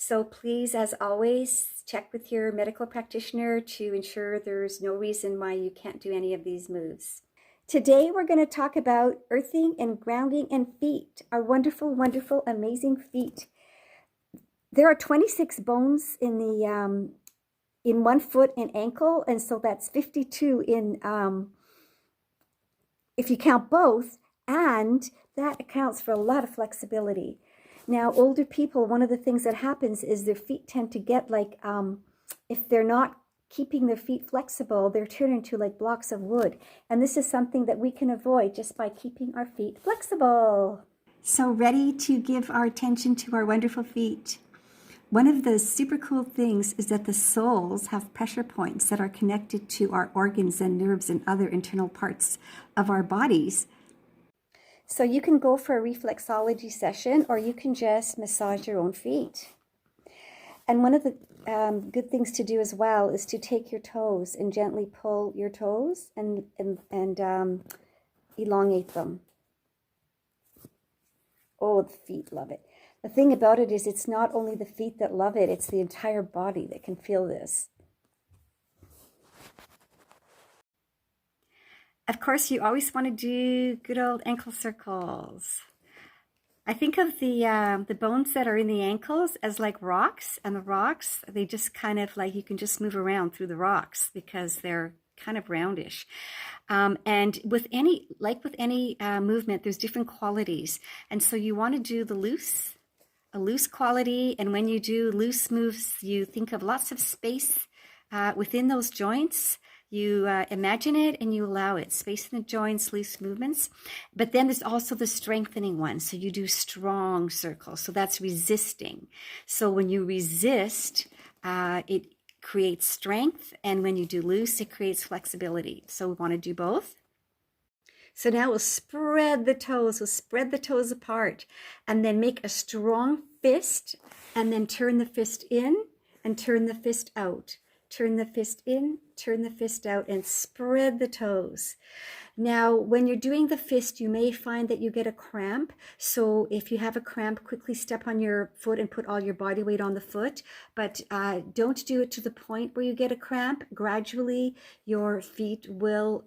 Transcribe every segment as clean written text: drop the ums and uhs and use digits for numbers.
So please, as always, check with your medical practitioner to ensure there's no reason why you can't do any of these moves. Today, we're going to talk about earthing and grounding and feet, our wonderful, wonderful, amazing feet. There are 26 bones in one foot and ankle, and so that's 52 if you count both, and that accounts for a lot of flexibility. Now, older people, one of the things that happens is their feet tend to get like, if they're not keeping their feet flexible, they're turned into like blocks of wood. And this is something that we can avoid just by keeping our feet flexible. So ready to give our attention to our wonderful feet. One of the super cool things is that the soles have pressure points that are connected to our organs and nerves and other internal parts of our bodies. So you can go for a reflexology session, or you can just massage your own feet. And one of the good things to do as well is to take your toes and gently pull your toes and elongate them. Oh, the feet love it. The thing about it is it's not only the feet that love it, it's the entire body that can feel this. Of course, you always want to do good old ankle circles. I think of the bones that are in the ankles as like rocks, and the rocks, they just kind of like, you can just move around through the rocks because they're kind of roundish. And with any movement, there's different qualities. And so you want to do a loose quality. And when you do loose moves, you think of lots of space within those joints. You imagine it and you allow it, space in the joints, loose movements. But then there's also the strengthening one. So you do strong circles. So that's resisting. So when you resist, it creates strength. And when you do loose, it creates flexibility. So we want to do both. So now we'll spread the toes. We'll spread the toes apart and then make a strong fist, and then turn the fist in and turn the fist out. Turn the fist in, turn the fist out, and spread the toes. Now, when you're doing the fist, you may find that you get a cramp. So if you have a cramp, quickly step on your foot and put all your body weight on the foot. But don't do it to the point where you get a cramp. Gradually, your feet will...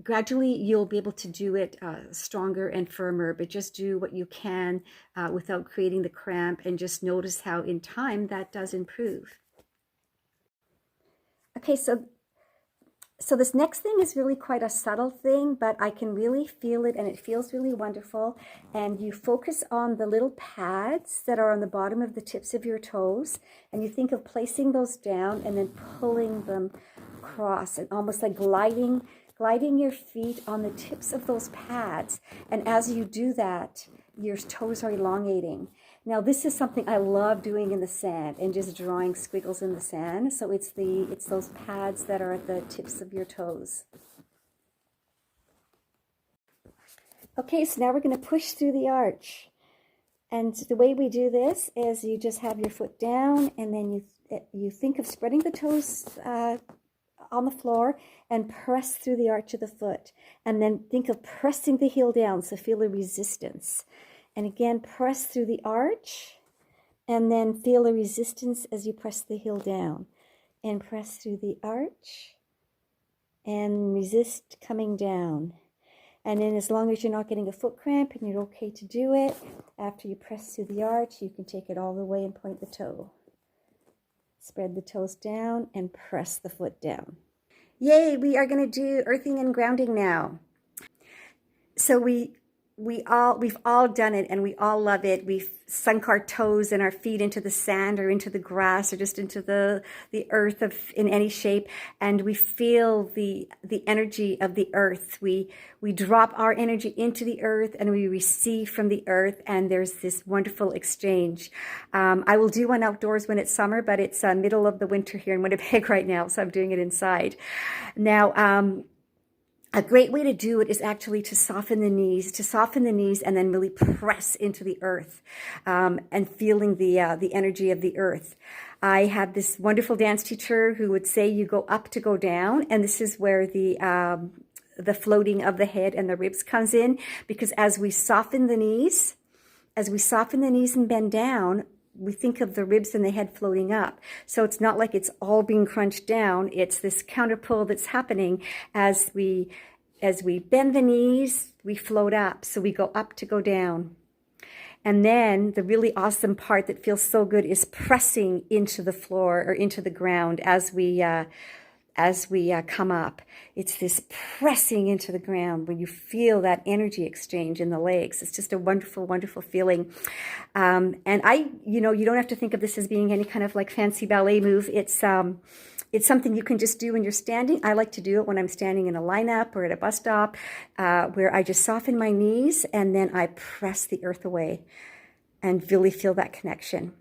Gradually, you'll be able to do it stronger and firmer, but just do what you can without creating the cramp, and just notice how in time that does improve. Okay, so this next thing is really quite a subtle thing, but I can really feel it, and it feels really wonderful. And you focus on the little pads that are on the bottom of the tips of your toes, and you think of placing those down and then pulling them across, and almost like gliding your feet on the tips of those pads. And as you do that, your toes are elongating. Now, this is something I love doing in the sand and just drawing squiggles in the sand. So it's those pads that are at the tips of your toes. Okay, so now we're going to push through the arch. And the way we do this is you just have your foot down, and then you think of spreading the toes on the floor and press through the arch of the foot. And then think of pressing the heel down, so feel the resistance. And again, press through the arch, and then feel the resistance as you press the heel down. And press through the arch, and resist coming down. And then as long as you're not getting a foot cramp and you're okay to do it, after you press through the arch, you can take it all the way and point the toe. Spread the toes down and press the foot down. Yay, we are going to do earthing and grounding now. So we've all done it, and we all love it. We've sunk our toes and our feet into the sand or into the grass or just into the earth in any shape, and we feel the energy of the earth. We drop our energy into the earth, and we receive from the earth, and there's this wonderful exchange. I will do one outdoors when it's summer, but it's middle of the winter here in Winnipeg right now, so I'm doing it inside. Now, a great way to do it is actually to soften the knees, and then really press into the earth, and feeling the energy of the earth. I had this wonderful dance teacher who would say you go up to go down, and this is where the floating of the head and the ribs comes in, because as we soften the knees and bend down, we think of the ribs and the head floating up. So it's not like it's all being crunched down. It's this counterpull that's happening as we bend the knees, we float up. So we go up to go down. And then the really awesome part that feels so good is pressing into the floor or into the ground as we come up. It's this pressing into the ground when you feel that energy exchange in the legs. It's just a wonderful, wonderful feeling. And you don't have to think of this as being any kind of like fancy ballet move. It's something you can just do when you're standing. I like to do it when I'm standing in a lineup or at a bus stop, where I just soften my knees and then I press the earth away and really feel that connection.